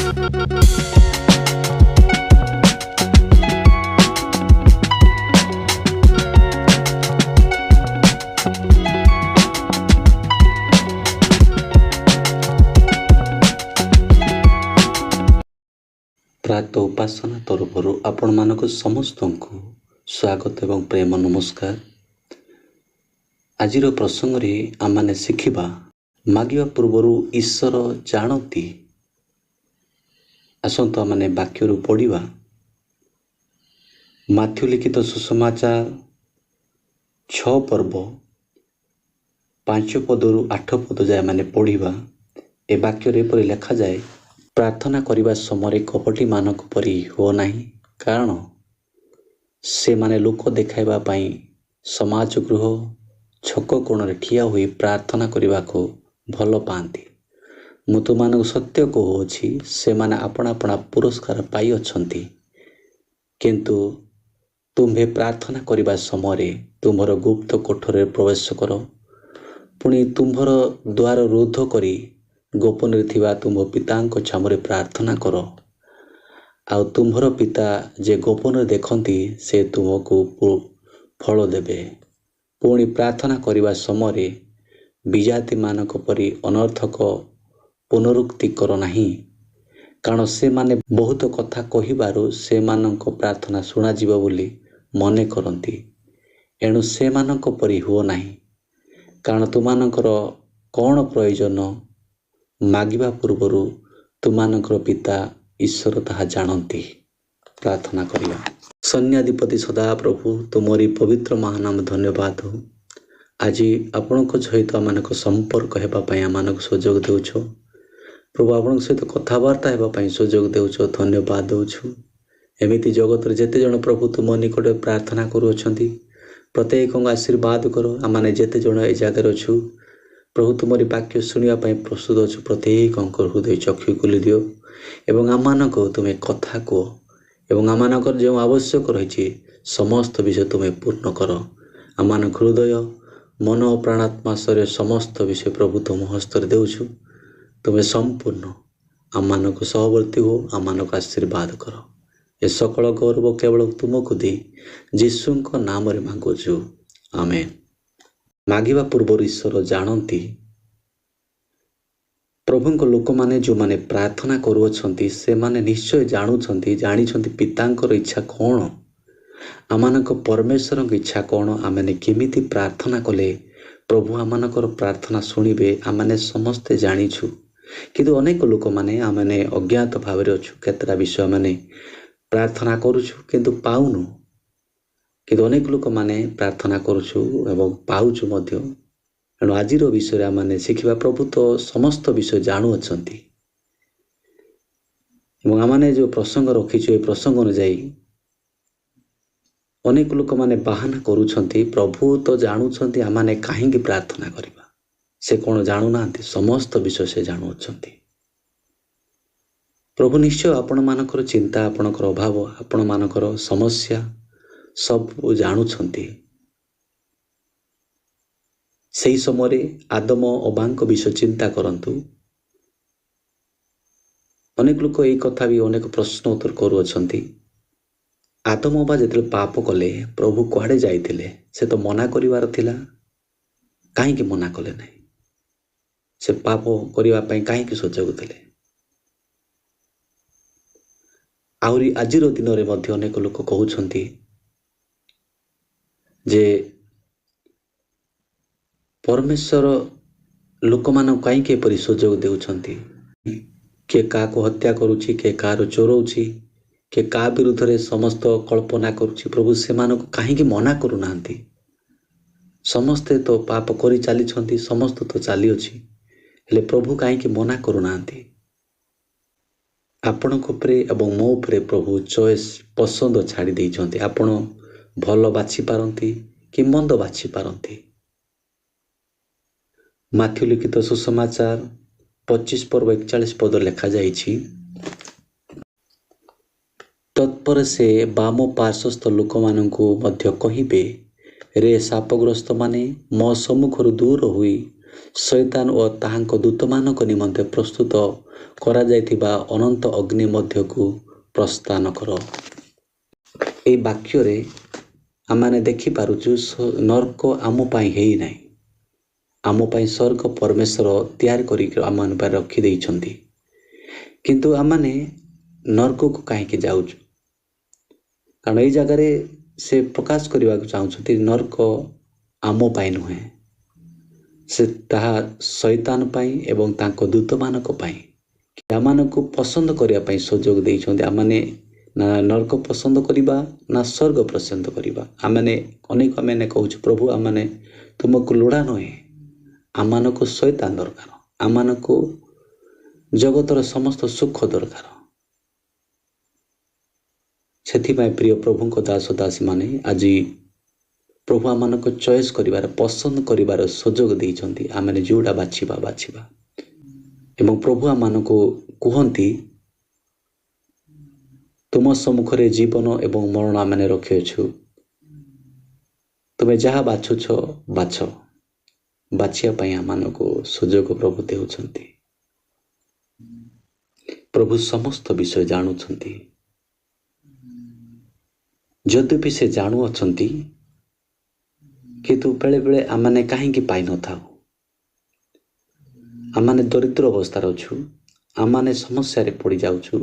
ପ୍ରାତ ଉପାସନା ତରଫରୁ ଆପଣମାନଙ୍କୁ ସମସ୍ତଙ୍କୁ ସ୍ୱାଗତ ଏବଂ ପ୍ରେମ ନମସ୍କାର। ଆଜିର ପ୍ରସଙ୍ଗରେ ଆମମାନେ ଶିଖିବା, ମାଗିବା ପୂର୍ବରୁ ଈଶ୍ୱର ଜାଣନ୍ତି। ଆସନ୍ତୁ ଆମମାନେ ବାକ୍ୟରୁ ପଢ଼ିବା। ମାଥ୍ୟୁ ଲିଖିତ ସୁସମାଚାର 6 ପର୍ବ 5 ପଦରୁ 8 ପଦ ଯାଏ ମାନେ ପଢ଼ିବା। ଏ ବାକ୍ୟରେ ଏପରି ଲେଖାଯାଏ, ପ୍ରାର୍ଥନା କରିବା ସମୟରେ କପଟୀମାନଙ୍କ ପରି ହୁଅ ନାହିଁ, କାରଣ ସେମାନେ ଲୋକ ଦେଖାଇବା ପାଇଁ ସମାଜ ଗୃହ ଛକ କୋଣରେ ଠିଆ ହୋଇ ପ୍ରାର୍ଥନା କରିବାକୁ ଭଲ ପାଆନ୍ତି। ମୁଁ ତୁମମାନଙ୍କୁ ସତ୍ୟ କହୁଅଛି, ସେମାନେ ଆପଣା ଆପଣା ପୁରସ୍କାର ପାଇଅଛନ୍ତି। କିନ୍ତୁ ତୁମ୍ଭେ ପ୍ରାର୍ଥନା କରିବା ସମୟରେ ତୁମ୍ଭର ଗୁପ୍ତ କୋଠରରେ ପ୍ରବେଶ କର। ପୁଣି ତୁମ୍ଭର ଦ୍ୱାର ରୋଧ କରି ଗୋପନରେ ଥିବା ତୁମ୍ଭ ପିତାଙ୍କ ଛାମୁରେ ପ୍ରାର୍ଥନା କର। ଆଉ ତୁମ୍ଭର ପିତା ଯେ ଗୋପନରେ ଦେଖନ୍ତି, ସେ ତୁମକୁ ଫଳ ଦେବେ। ପୁଣି ପ୍ରାର୍ଥନା କରିବା ସମୟରେ ବିଜାତିମାନଙ୍କ ପରି ଅନର୍ଥକ ପୁନରୁକ୍ତି କର ନାହିଁ, କାରଣ ସେମାନେ ବହୁତ କଥା କହିବାରୁ ସେମାନଙ୍କ ପ୍ରାର୍ଥନା ଶୁଣାଯିବ ବୋଲି ମନେ କରନ୍ତି। ଏଣୁ ସେମାନଙ୍କ ପରି ହୁଅ ନାହିଁ, କାରଣ ତୁମମାନଙ୍କର କ'ଣ ପ୍ରୟୋଜନ ମାଗିବା ପୂର୍ବରୁ ତୁମମାନଙ୍କର ପିତା ଈଶ୍ୱର ତାହା ଜାଣନ୍ତି। ପ୍ରାର୍ଥନା କରିବା। ସୈନ୍ୟାଧିପତି ସଦାପ୍ରଭୁ, ତୁମରି ପବିତ୍ର ମହାନାମ ଧନ୍ୟବାଦ। ଆଜି ଆପଣଙ୍କ ସହିତ ଆମମାନଙ୍କ ସମ୍ପର୍କ ହେବା ପାଇଁ ଆମମାନଙ୍କୁ ସୁଯୋଗ ଦେଉଛ। ପ୍ରଭୁ, ଆପଣଙ୍କ ସହିତ କଥାବାର୍ତ୍ତା ହେବା ପାଇଁ ସୁଯୋଗ ଦେଉଛ, ଧନ୍ୟବାଦ ଦେଉଛୁ। ଏମିତି ଜଗତରେ ଯେତେ ଜଣ ପ୍ରଭୁ ତୁମ ନିକଟରେ ପ୍ରାର୍ଥନା କରୁଅଛନ୍ତି, ପ୍ରତ୍ୟେକଙ୍କୁ ଆଶୀର୍ବାଦ କର। ଆମମାନେ ଯେତେ ଜଣ ଏ ଜାଗାରେ ଅଛୁ ପ୍ରଭୁ, ତୁମରି ବାକ୍ୟ ଶୁଣିବା ପାଇଁ ପ୍ରସ୍ତୁତ ଅଛୁ। ପ୍ରତ୍ୟେକଙ୍କ ହୃଦୟ ଚକ୍ଷୁ ଖୋଲି ଦିଅ ଏବଂ ଆମମାନଙ୍କୁ ତୁମେ କଥା କୁହ ଏବଂ ଆମମାନଙ୍କର ଯେଉଁ ଆବଶ୍ୟକ ରହିଛି ସମସ୍ତ ବିଷୟ ତୁମେ ପୂର୍ଣ୍ଣ କର। ଆମମାନଙ୍କ ହୃଦୟ, ମନ, ପ୍ରାଣାତ୍ମା, ଶରୀର ସମସ୍ତ ବିଷୟ ପ୍ରଭୁ ତୁମ ହସ୍ତରେ ଦେଉଛୁ। ତୁମେ ସମ୍ପୂର୍ଣ୍ଣ ଆମମାନଙ୍କୁ ସହବର୍ତ୍ତୀ ହୁଅ, ଆମମାନଙ୍କୁ ଆଶୀର୍ବାଦ କର। ଏ ସକଳ ଗୌରବ କେବଳ ତୁମକୁ ଦେଇ ଯୀଶୁଙ୍କ ନାମରେ ମାଗୁଛୁ, ଆମେନ୍। ମାଗିବା ପୂର୍ବରୁ ଈଶ୍ୱର ଜାଣନ୍ତି। ପ୍ରଭୁଙ୍କ ଲୋକମାନେ ଯେଉଁମାନେ ପ୍ରାର୍ଥନା କରୁଅଛନ୍ତି, ସେମାନେ ନିଶ୍ଚୟ ଜାଣିଛନ୍ତି ପିତାଙ୍କର ଇଚ୍ଛା କ'ଣ, ଆମମାନଙ୍କ ପରମେଶ୍ୱରଙ୍କ ଇଚ୍ଛା କ'ଣ, ଆମମାନେ କେମିତି ପ୍ରାର୍ଥନା କଲେ ପ୍ରଭୁ ଆମମାନଙ୍କର ପ୍ରାର୍ଥନା ଶୁଣିବେ, ଆମମାନେ ସମସ୍ତେ ଜାଣିଛୁ। କିନ୍ତୁ ଅନେକ ଲୋକମାନେ ଆମମାନେ ଅଜ୍ଞାତ ଭାବରେ ଅଛୁ। କେତେଟା ବିଷୟ ମାନେ ପ୍ରାର୍ଥନା କରୁଛୁ କିନ୍ତୁ ପାଉନୁ। କିନ୍ତୁ ଅନେକ ଲୋକମାନେ ପ୍ରାର୍ଥନା କରୁଛୁ ଏବଂ ପାଉଛୁ ମଧ୍ୟ। ଏଣୁ ଆଜିର ବିଷୟରେ ଆମମାନେ ଶିଖିବା, ପ୍ରଭୁ ତ ସମସ୍ତ ବିଷୟ ଜାଣୁଅଛନ୍ତି ଏବଂ ଆମମାନେ ଯେଉଁ ପ୍ରସଙ୍ଗ ରଖିଛୁ ଏ ପ୍ରସଙ୍ଗ ଅନୁଯାୟୀ ଅନେକ ଲୋକମାନେ ବାହାନା କରୁଛନ୍ତି, ପ୍ରଭୁ ତ ଜାଣୁଛନ୍ତି ଆମମାନେ କାହିଁକି ପ୍ରାର୍ଥନା କରିବା। ସେ କ'ଣ ଜାଣୁନାହାନ୍ତି? ସମସ୍ତ ବିଷୟ ସେ ଜାଣୁଅଛନ୍ତି। ପ୍ରଭୁ ନିଶ୍ଚୟ ଆପଣମାନଙ୍କର ଚିନ୍ତା, ଆପଣଙ୍କର ଅଭାବ, ଆପଣମାନଙ୍କର ସମସ୍ୟା ସବୁ ଜାଣୁଛନ୍ତି। ସେହି ସମୟରେ ଆଦମ ଅବାଙ୍କ ବିଷୟ ଚିନ୍ତା କରନ୍ତୁ। ଅନେକ ଲୋକ ଏହି କଥା ବି ଅନେକ ପ୍ରଶ୍ନ ଉତ୍ତର କରୁଅଛନ୍ତି। ଆଦମ ଅବା ଯେତେବେଳେ ପାପ କଲେ ପ୍ରଭୁ କୁଆଡ଼େ ଯାଇଥିଲେ? ସେ ତ ମନା କରିବାର ଥିଲା, କାହିଁକି ମନା କଲେ ନାହିଁ? ସେ ପାପ କରିବା ପାଇଁ କାହିଁକି ସୁଯୋଗ ଦେଲେ? ଆହୁରି ଆଜିର ଦିନରେ ମଧ୍ୟ ଅନେକ ଲୋକ କହୁଛନ୍ତି ଯେ ପରମେଶ୍ୱର ଲୋକମାନଙ୍କୁ କାହିଁକି ଏପରି ସୁଯୋଗ ଦେଉଛନ୍ତି? କିଏ କାହାକୁ ହତ୍ୟା କରୁଛି, କିଏ କାହାର ଚୋରଉଛି, କିଏ କାହା ବିରୁଦ୍ଧରେ ସମସ୍ତ କଳ୍ପନା କରୁଛି। ପ୍ରଭୁ ସେମାନଙ୍କୁ କାହିଁକି ମନା କରୁନାହାନ୍ତି? ସମସ୍ତେ ତ ପାପ କରି ଚାଲିଛନ୍ତି, ସମସ୍ତ ତ ଚାଲିଅଛି, ହେଲେ ପ୍ରଭୁ କାହିଁକି ମନା କରୁନାହାନ୍ତି? ଆପଣଙ୍କ ଉପରେ ଏବଂ ମୋ ଉପରେ ପ୍ରଭୁ ଚଏସ୍, ପସନ୍ଦ ଛାଡ଼ି ଦେଇଛନ୍ତି। ଆପଣ ଭଲ ବାଛି ପାରନ୍ତି କି ମନ୍ଦ ବାଛି ପାରନ୍ତି। ମାଥ୍ୟୁ ଲିଖିତ ସୁସମାଚାର 25 ପର୍ବ 41 ପଦ ଲେଖାଯାଇଛି, ତତ୍ପରେ ସେ ବାମ ପାର୍ଶ୍ୱସ୍ଥ ଲୋକମାନଙ୍କୁ ମଧ୍ୟ କହିବେ, ରେ ଶାପଗ୍ରସ୍ତ ମାନେ ମୋ ସମ୍ମୁଖରୁ ଦୂର ହୋଇ ଶୈତାନ ଓ ତାହାଙ୍କ ଦୂତମାନଙ୍କ ନିମନ୍ତେ ପ୍ରସ୍ତୁତ କରାଯାଇଥିବା ଅନନ୍ତ ଅଗ୍ନି ମଧ୍ୟକୁ ପ୍ରସ୍ଥାନ କର। ଏହି ବାକ୍ୟରେ ଆମମାନେ ଦେଖିପାରୁଛୁ ନର୍କ ଆମ ପାଇଁ ହେଇନାହିଁ। ଆମ ପାଇଁ ସ୍ୱର୍ଗ ପରମେଶ୍ୱର ତିଆରି କରିକି ଆମମାନଙ୍କ ପାଇଁ ରଖିଦେଇଛନ୍ତି। କିନ୍ତୁ ଆମମାନେ ନର୍କକୁ କାହିଁକି ଯାଉଛୁ? କାରଣ ଏଇ ଜାଗାରେ ସେ ପ୍ରକାଶ କରିବାକୁ ଚାହୁଁଛନ୍ତି ନର୍କ ଆମ ପାଇଁ ନୁହେଁ, ସେ ତାହା ଶୈତାନ ପାଇଁ ଏବଂ ତାଙ୍କ ଦୂତମାନଙ୍କ ପାଇଁ। ଆମମାନଙ୍କୁ ପସନ୍ଦ କରିବା ପାଇଁ ସୁଯୋଗ ଦେଇଛନ୍ତି। ଆମମାନେ ନା ନର୍କ ପସନ୍ଦ କରିବା ନା ସ୍ୱର୍ଗ ପସନ୍ଦ କରିବା। ଆମମାନେ କହୁଛୁ ପ୍ରଭୁ ଆମମାନେ ତୁମକୁ ଲୋଡ଼ା ନୁହେଁ, ଆମମାନଙ୍କୁ ଶୈତାନ ଦରକାର, ଆମମାନଙ୍କୁ ଜଗତର ସମସ୍ତ ସୁଖ ଦରକାର। ସେଥିପାଇଁ ପ୍ରିୟ ପ୍ରଭୁଙ୍କ ଦାସ ଦାସୀମାନେ ଆଜି ପ୍ରଭୁ ଆମମାନଙ୍କୁ ଚଏସ୍ କରିବାର, ପସନ୍ଦ କରିବାର ସୁଯୋଗ ଦେଇଛନ୍ତି। ଆମମାନେ ଯେଉଁଟା ବାଛିବା ଏବଂ ପ୍ରଭୁ ଆମମାନଙ୍କୁ କୁହନ୍ତି ତୁମ ସମ୍ମୁଖରେ ଜୀବନ ଏବଂ ମରଣ ଆମମାନେ ରଖିଅଛୁ, ତୁମେ ଯାହା ବାଛୁଛ ବାଛ। ବାଛିବା ପାଇଁ ଆମମାନଙ୍କୁ ସୁଯୋଗ ପ୍ରଭୁ ଦେଉଛନ୍ତି। ପ୍ରଭୁ ସମସ୍ତ ବିଷୟ ଜାଣୁଛନ୍ତି। ଯଦ୍ୟପି ସେ ଜାଣୁଅଛନ୍ତି, କିନ୍ତୁ ବେଳେବେଳେ ଆମମାନେ କାହିଁକି ପାଇନଥାଉ? ଆମମାନେ ଦରିଦ୍ର ଅବସ୍ଥାରେ ଅଛୁ, ଆମମାନେ ସମସ୍ୟାରେ ପଡ଼ିଯାଉଛୁ,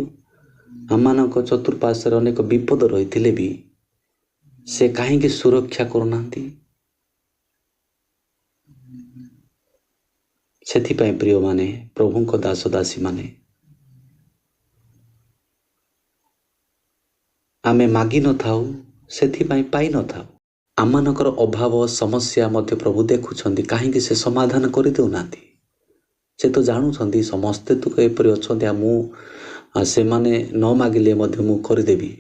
ଆମମାନଙ୍କ ଚତୁଃପାର୍ଶ୍ୱରେ ଅନେକ ବିପଦ ରହିଥିଲେ ବି ସେ କାହିଁକି ସୁରକ୍ଷା କରୁନାହାନ୍ତି? ସେଥିପାଇଁ ପ୍ରିୟମାନେ, ପ୍ରଭୁଙ୍କ ଦାସ ଦାସୀମାନେ, ଆମେ ମାଗିନଥାଉ, ସେଥିପାଇଁ ପାଇନଥାଉ। ଆମମାନଙ୍କର ଅଭାବ ସମସ୍ୟା ମଧ୍ୟ ପ୍ରଭୁ ଦେଖୁଛନ୍ତି, କାହିଁକି ସେ ସମାଧାନ କରିଦେଉନାହାନ୍ତି? ସେ ତ ଜାଣୁଛନ୍ତି ସମସ୍ତେ ତ ଏପରି ଅଛନ୍ତି, ସେମାନେ ନ ମାଗିଲେ ମଧ୍ୟ ମୁଁ କରିଦେବି।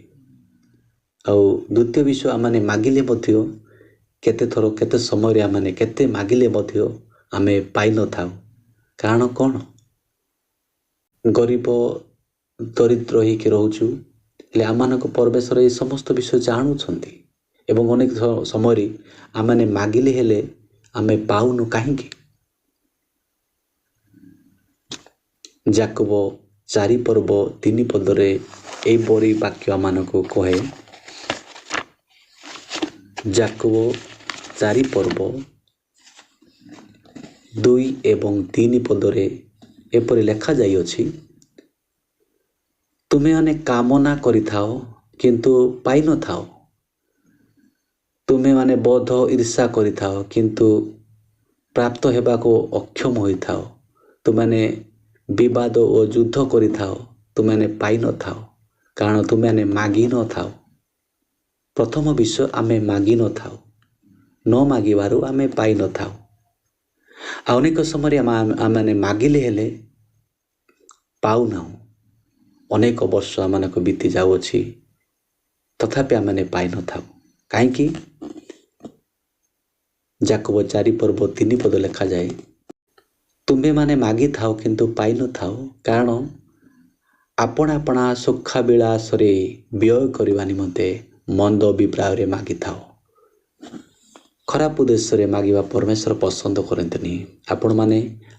ଆଉ ଦ୍ୱିତୀୟ ବିଷୟ, ଆମମାନେ ମାଗିଲେ ମଧ୍ୟ କେତେ ଥର କେତେ ସମୟରେ ଆମମାନେ କେତେ ମାଗିଲେ ମଧ୍ୟ ଆମେ ପାଇନଥାଉ। କାରଣ କ'ଣ? ଗରିବ ଦରିଦ୍ର ହେଇକି ରହୁଛୁ, ହେଲେ ଆମମାନଙ୍କ ପରମେଶ୍ୱର ଏହି ସମସ୍ତ ବିଷୟ ଜାଣୁଛନ୍ତି ଏବଂ ଅନେକ ସମୟରେ ଆମମାନେ ମାଗିଲେ ହେଲେ ଆମେ ପାଉନୁ। କାହିଁକି? ଯାକୋବ 4:3 ଏହିପରି ବାକ୍ୟ ଆମମାନଙ୍କୁ କହେ। ଯାକୋବ 4:2-3 ଏପରି ଲେଖାଯାଇଅଛି, ତୁମେମାନେ କାମନା କରିଥାଅ କିନ୍ତୁ ପାଇନଥାଅ, ତୁମେମାନେ ବୋଧ ଈର୍ଷା କରିଥାଅ କିନ୍ତୁ ପ୍ରାପ୍ତ ହେବାକୁ ଅକ୍ଷମ ହୋଇଥାଅ, ତୁମେମାନେ ବିବାଦ ଓ ଯୁଦ୍ଧ କରିଥାଅ, ତୁମେମାନେ ପାଇନଥାଅ, କାରଣ ତୁମେମାନେ ମାଗିନଥାଅ। ପ୍ରଥମ ବିଷୟ, ଆମେ ମାଗିନଥାଉ, ନ ମାଗିବାରୁ ଆମେ ପାଇନଥାଉ। ଆଉ ଅନେକ ସମୟରେ ଆମମାନେ ମାଗିଲେ ହେଲେ ପାଉନାହୁଁ। ଅନେକ ବର୍ଷ ଆମମାନଙ୍କୁ ବିତି ଯାଉଅଛି, ତଥାପି ଆମମାନେ ପାଇନଥାଉ। କାହିଁକି? ଯାକୋବ 4:3 ଲେଖାଯାଏ, ତୁମେମାନେ ମାଗିଥାଅ କିନ୍ତୁ ପାଇନଥାଅ, କାରଣ ଆପଣା ସୁଖାବିଳାସରେ ବ୍ୟୟ କରିବା ନିମନ୍ତେ ମନ୍ଦ ଅଭିପ୍ରାୟରେ ମାଗିଥାଅ। ଖରାପ ଉଦ୍ଦେଶ୍ୟରେ ମାଗିବା ପରମେଶ୍ୱର ପସନ୍ଦ କରନ୍ତିନି।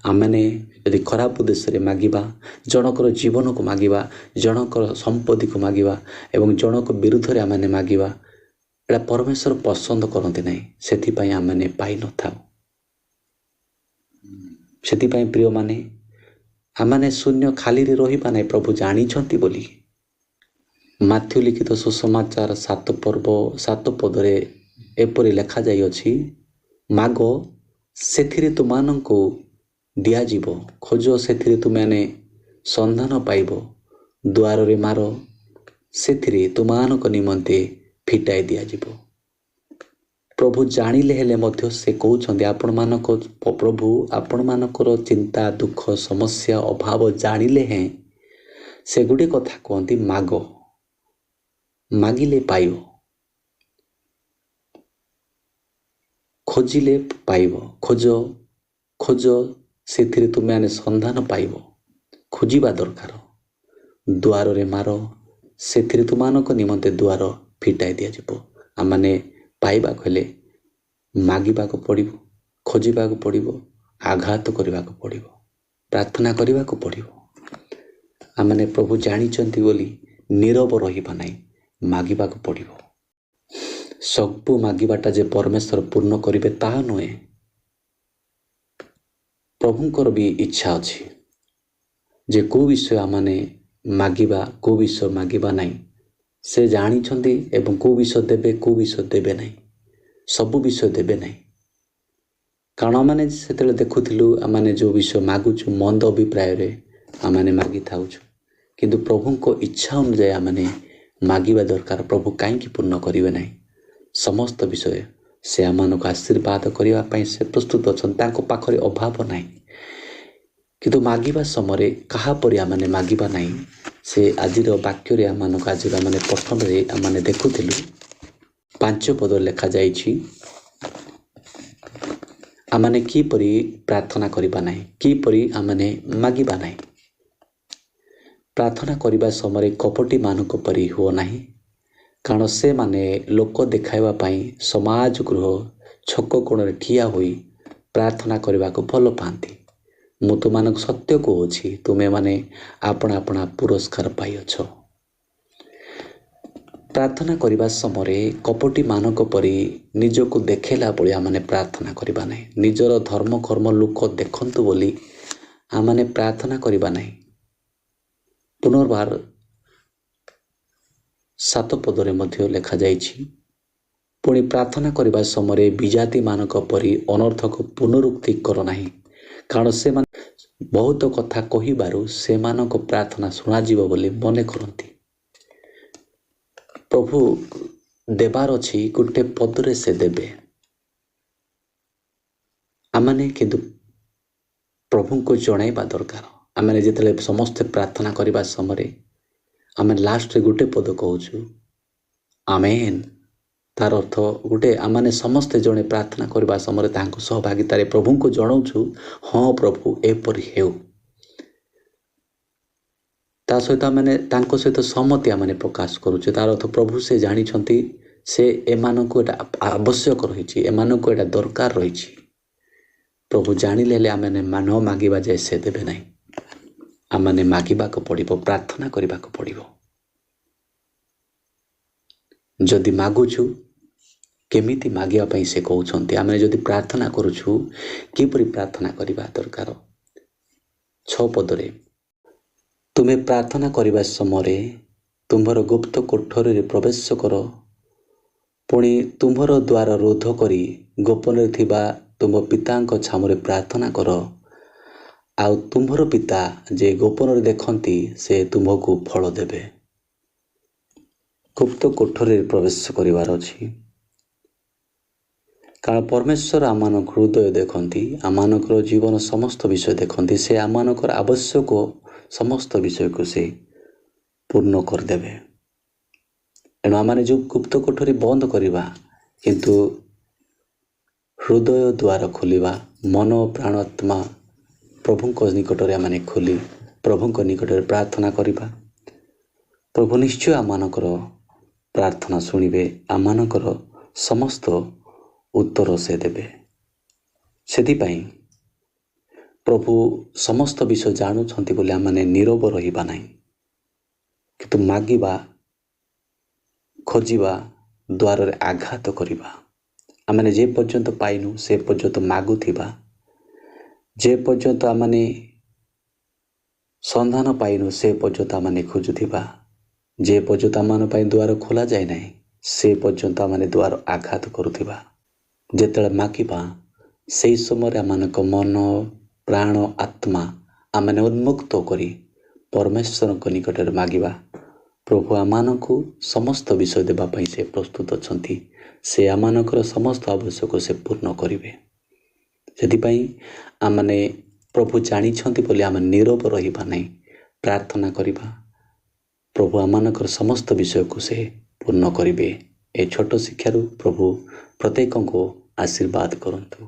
ଆମମାନେ ଯଦି ଖରାପ ଉଦ୍ଦେଶ୍ୟରେ ମାଗିବା, ଜଣଙ୍କର ଜୀବନକୁ ମାଗିବା, ଜଣଙ୍କର ସମ୍ପତ୍ତିକୁ ମାଗିବା ଏବଂ ଜଣଙ୍କ ବିରୁଦ୍ଧରେ ଆମମାନେ ମାଗିବା, ଏଇଟା ପରମେଶ୍ୱର ପସନ୍ଦ କରନ୍ତି ନାହିଁ। ସେଥିପାଇଁ ଆମମାନେ ପାଇନଥାଉ। ସେଥିପାଇଁ ପ୍ରିୟମାନେ, ଆମମାନେ ଶୂନ୍ୟ ଖାଲିରେ ରହିବା ନାହିଁ, ପ୍ରଭୁ ଜାଣିଛନ୍ତି ବୋଲି। ମାଥ୍ୟୁ ଲିଖିତ ସୁସମାଚାର 7:7 ଏପରି ଲେଖାଯାଇଅଛି, ମାଗ ସେଥିରେ ତୁମମାନଙ୍କୁ ଦିଆଯିବ, ଖୋଜ ସେଥିରେ ତୁମେମାନେ ସନ୍ଧାନ ପାଇବ, ଦ୍ୱାରରେ ମାର ସେଥିରେ ତୁମମାନଙ୍କ ନିମନ୍ତେ ଫିଟାଇ ଦିଆଯିବ। ପ୍ରଭୁ ଜାଣିଲେ ହେଲେ ମଧ୍ୟ ସେ କହୁଛନ୍ତି, ପ୍ରଭୁ ଆପଣମାନଙ୍କର ଚିନ୍ତା, ଦୁଃଖ, ସମସ୍ୟା, ଅଭାବ ଜାଣିଲେ ହେଁ ସେ ଗୋଟେ କଥା କୁହନ୍ତି, ମାଗ, ମାଗିଲେ ପାଇବ, ଖୋଜିଲେ ପାଇବ, ଖୋଜ ସେଥିରେ ତୁମେମାନେ ସନ୍ଧାନ ପାଇବ। ଖୋଜିବା ଦରକାର। ଦ୍ୱାରରେ ମାର ସେଥିରେ ତୁମମାନଙ୍କ ନିମନ୍ତେ ଦ୍ୱାର ଫିଟାଇ ଦିଆଯିବ। ଆମମାନେ ପାଇବାକୁ ହେଲେ ମାଗିବାକୁ ପଡ଼ିବ, ଖୋଜିବାକୁ ପଡ଼ିବ, ଆଘାତ କରିବାକୁ ପଡ଼ିବ, ପ୍ରାର୍ଥନା କରିବାକୁ ପଡ଼ିବ। ଆମମାନେ ପ୍ରଭୁ ଜାଣିଛନ୍ତି ବୋଲି ନୀରବ ରହିବା ନାହିଁ, ମାଗିବାକୁ ପଡ଼ିବ। ସବୁ ମାଗିବାଟା ଯେ ପରମେଶ୍ୱର ପୂର୍ଣ୍ଣ କରିବେ ତାହା ନୁହେଁ। ପ୍ରଭୁଙ୍କର ବି ଇଚ୍ଛା ଅଛି ଯେ କେଉଁ ବିଷୟ ଆମମାନେ ମାଗିବା, କେଉଁ ବିଷୟ ମାଗିବା ନାହିଁ ସେ ଜାଣିଛନ୍ତି, ଏବଂ କେଉଁ ବିଷୟ ଦେବେ, କେଉଁ ବିଷୟ ଦେବେ ନାହିଁ, ସବୁ ବିଷୟ ଦେବେ ନାହିଁ। କାରଣ ଆମମାନେ ସେତେବେଳେ ଦେଖୁଥିଲୁ, ଆମମାନେ ଯେଉଁ ବିଷୟ ମାଗୁଛୁ ମନ୍ଦ ଅଭିପ୍ରାୟରେ ଆମମାନେ ମାଗିଥାଉଛୁ, କିନ୍ତୁ ପ୍ରଭୁଙ୍କ ଇଚ୍ଛା ଅନୁଯାୟୀ ଆମମାନେ ମାଗିବା ଦରକାର। ପ୍ରଭୁ କାହିଁକି ପୂର୍ଣ୍ଣ କରିବେ ନାହିଁ? ସମସ୍ତ ବିଷୟ ସେ ଆମମାନଙ୍କୁ ଆଶୀର୍ବାଦ କରିବା ପାଇଁ ସେ ପ୍ରସ୍ତୁତ ଅଛନ୍ତି, ତାଙ୍କ ପାଖରେ ଅଭାବ ନାହିଁ। କିନ୍ତୁ ମାଗିବା ସମୟରେ କାହାପରି ଆମମାନେ ମାଗିବା ନାହିଁ, ସେ ଆଜିର ବାକ୍ୟରେ ଆମମାନଙ୍କୁ ଆଜିର ଆମମାନେ ପ୍ରଥମରେ ଆମମାନେ ଦେଖୁଥିଲୁ 5 ପଦରେ ଲେଖାଯାଇଛି, ଆମମାନେ କିପରି ପ୍ରାର୍ଥନା କରିବା ନାହିଁ, କିପରି ଆମମାନେ ମାଗିବା ନାହିଁ। ପ୍ରାର୍ଥନା କରିବା ସମୟରେ କପଟୀମାନଙ୍କ ପରି ହୁଅ ନାହିଁ, କାରଣ ସେମାନେ ଲୋକ ଦେଖାଇବା ପାଇଁ ସମାଜ ଗୃହ ଛକ କୋଣରେ ଠିଆ ହୋଇ ପ୍ରାର୍ଥନା କରିବାକୁ ଭଲ ପାଆନ୍ତି। ମୁଁ ତୁମମାନଙ୍କୁ ସତ୍ୟ କହୁଛି, ତୁମେମାନେ ଆପଣା ଆପଣା ପୁରସ୍କାର ପାଇଅଛ। ପ୍ରାର୍ଥନା କରିବା ସମୟରେ କପଟୀମାନଙ୍କ ପରି ନିଜକୁ ଦେଖେଇଲା ଭଳି ଆମମାନେ ପ୍ରାର୍ଥନା କରିବା ନାହିଁ। ନିଜର ଧର୍ମ କର୍ମ ଲୋକ ଦେଖନ୍ତୁ ବୋଲି ଆମମାନେ ପ୍ରାର୍ଥନା କରିବା ନାହିଁ। ପୁନର୍ବାର 7 ପଦରେ ମଧ୍ୟ ଲେଖାଯାଇଛି, ପୁଣି ପ୍ରାର୍ଥନା କରିବା ସମୟରେ ବିଜାତିମାନଙ୍କ ପରି ଅନର୍ଥକ ପୁନରୁକ୍ତି କର ନାହିଁ, କାରଣ ସେମାନେ ବହୁତ କଥା କହିବାରୁ ସେମାନଙ୍କ ପ୍ରାର୍ଥନା ଶୁଣାଯିବ ବୋଲି ମନେ କରନ୍ତି। ପ୍ରଭୁ ଦେବାର ଅଛି, ଗୋଟେ ପଦରେ ସେ ଦେବେ। ଆମମାନେ କିନ୍ତୁ ପ୍ରଭୁଙ୍କୁ ଜଣାଇବା ଦରକାର। ଆମମାନେ ଯେତେବେଳେ ସମସ୍ତେ ପ୍ରାର୍ଥନା କରିବା ସମୟରେ ଆମେ ଲାଷ୍ଟରେ ଗୋଟେ ପଦ କହୁଛୁ ଆମେନ୍। ତାର ଅର୍ଥ ଗୋଟେ, ଆମମାନେ ସମସ୍ତେ ଜଣେ ପ୍ରାର୍ଥନା କରିବା ସମୟରେ ତାଙ୍କ ସହଭାଗିତାରେ ପ୍ରଭୁଙ୍କୁ ଜଣାଉଛୁ, ହଁ ପ୍ରଭୁ ଏପରି ହେଉ। ତା ସହିତ ଆମମାନେ ତାଙ୍କ ସହିତ ସହମତି ଆମମାନେ ପ୍ରକାଶ କରୁଛୁ। ତାର ଅର୍ଥ ପ୍ରଭୁ ସେ ଜାଣିଛନ୍ତି, ସେ ଏମାନଙ୍କୁ ଏଇଟା ଆବଶ୍ୟକ ରହିଛି, ଏମାନଙ୍କୁ ଏଇଟା ଦରକାର ରହିଛି। ପ୍ରଭୁ ଜାଣିଲେ ହେଲେ ଆମମାନେ ନ ମାଗିବା ଯାଏ ସେ ଦେବେ ନାହିଁ। ଆମମାନେ ମାଗିବାକୁ ପଡ଼ିବ, ପ୍ରାର୍ଥନା କରିବାକୁ ପଡ଼ିବ। ଯଦି ମାଗୁଛୁ କେମିତି ମାଗିବା ପାଇଁ ସେ କହୁଛନ୍ତି। ଆମେ ଯଦି ପ୍ରାର୍ଥନା କରୁଛୁ କିପରି ପ୍ରାର୍ଥନା କରିବା ଦରକାର। 6 ପଦରେ, ତୁମେ ପ୍ରାର୍ଥନା କରିବା ସମୟରେ ତୁମ୍ଭର ଗୁପ୍ତ କୋଠରୀରେ ପ୍ରବେଶ କର, ପୁଣି ତୁମ୍ଭର ଦ୍ୱାର ରୋଧ କରି ଗୋପନରେ ଥିବା ତୁମ୍ଭ ପିତାଙ୍କ ଛାମୁରେ ପ୍ରାର୍ଥନା କର, ଆଉ ତୁମ୍ଭର ପିତା ଯେ ଗୋପନରେ ଦେଖନ୍ତି ସେ ତୁମ୍ଭକୁ ଫଳ ଦେବେ। ଗୁପ୍ତ କୋଠରୀରେ ପ୍ରବେଶ କରିବାର ଅଛି, କାରଣ ପରମେଶ୍ୱର ଆମମାନଙ୍କ ହୃଦୟ ଦେଖନ୍ତି, ଆମମାନଙ୍କର ଜୀବନ ସମସ୍ତ ବିଷୟ ଦେଖନ୍ତି। ସେ ଆମମାନଙ୍କର ଆବଶ୍ୟକ ସମସ୍ତ ବିଷୟକୁ ସେ ପୂର୍ଣ୍ଣ କରିଦେବେ। ଏଣୁ ଆମମାନେ ଯେଉଁ ଗୁପ୍ତ କୋଠରୀ ବନ୍ଦ କରିବା, କିନ୍ତୁ ହୃଦୟ ଦ୍ୱାର ଖୋଲିବା, ମନ ପ୍ରାଣ ଆତ୍ମା ପ୍ରଭୁଙ୍କ ନିକଟରେ ଆମମାନେ ଖୋଲି ପ୍ରଭୁଙ୍କ ନିକଟରେ ପ୍ରାର୍ଥନା କରିବା। ପ୍ରଭୁ ନିଶ୍ଚୟ ଆମମାନଙ୍କର ପ୍ରାର୍ଥନା ଶୁଣିବେ, ଆମମାନଙ୍କର ସମସ୍ତ ଉତ୍ତର ସେ ଦେବେ। ସେଥିପାଇଁ ପ୍ରଭୁ ସମସ୍ତ ବିଷୟ ଜାଣୁଛନ୍ତି ବୋଲି ଆମମାନେ ନୀରବ ରହିବା ନାହିଁ, କିନ୍ତୁ ମାଗିବା, ଖୋଜିବା, ଦ୍ୱାରରେ ଆଘାତ କରିବା। ଆମମାନେ ଯେ ପର୍ଯ୍ୟନ୍ତ ପାଇନୁ ସେ ପର୍ଯ୍ୟନ୍ତ ମାଗୁଥିବା, ଯେ ପର୍ଯ୍ୟନ୍ତ ଆମମାନେ ସନ୍ଧାନ ପାଇନୁ ସେ ପର୍ଯ୍ୟନ୍ତ ଆମମାନେ ଖୋଜୁଥିବା, ଯେ ପର୍ଯ୍ୟନ୍ତ ଆମମାନଙ୍କ ପାଇଁ ଦ୍ୱାର ଖୋଲା ଯାଏ ନାହିଁ ସେ ପର୍ଯ୍ୟନ୍ତ ଆମମାନେ ଦ୍ୱାର ଆଘାତ କରୁଥିବା। ଯେତେବେଳେ ମାଗିବା ସେହି ସମୟରେ ଆମମାନଙ୍କ ମନ ପ୍ରାଣ ଆତ୍ମା ଆମମାନେ ଉନ୍ମୁକ୍ତ କରି ପରମେଶ୍ୱରଙ୍କ ନିକଟରେ ମାଗିବା। ପ୍ରଭୁ ଆମମାନଙ୍କୁ ସମସ୍ତ ବିଷୟ ଦେବା ପାଇଁ ସେ ପ୍ରସ୍ତୁତ ଅଛନ୍ତି। ସେ ଆମମାନଙ୍କର ସମସ୍ତ ଆବଶ୍ୟକ ସେ ପୂର୍ଣ୍ଣ କରିବେ। ସେଥିପାଇଁ ଆମମାନେ ପ୍ରଭୁ ଜାଣିଛନ୍ତି ବୋଲି ଆମେ ନୀରବ ରହିବା ନାହିଁ, ପ୍ରାର୍ଥନା କରିବା। ପ୍ରଭୁ ଆମମାନଙ୍କର ସମସ୍ତ ବିଷୟକୁ ସେ ପୂର୍ଣ୍ଣ କରିବେ। ଏ ଛୋଟ ଶିକ୍ଷାରୁ ପ୍ରଭୁ ପ୍ରତ୍ୟେକଙ୍କୁ ଆଶୀର୍ବାଦ କରନ୍ତୁ।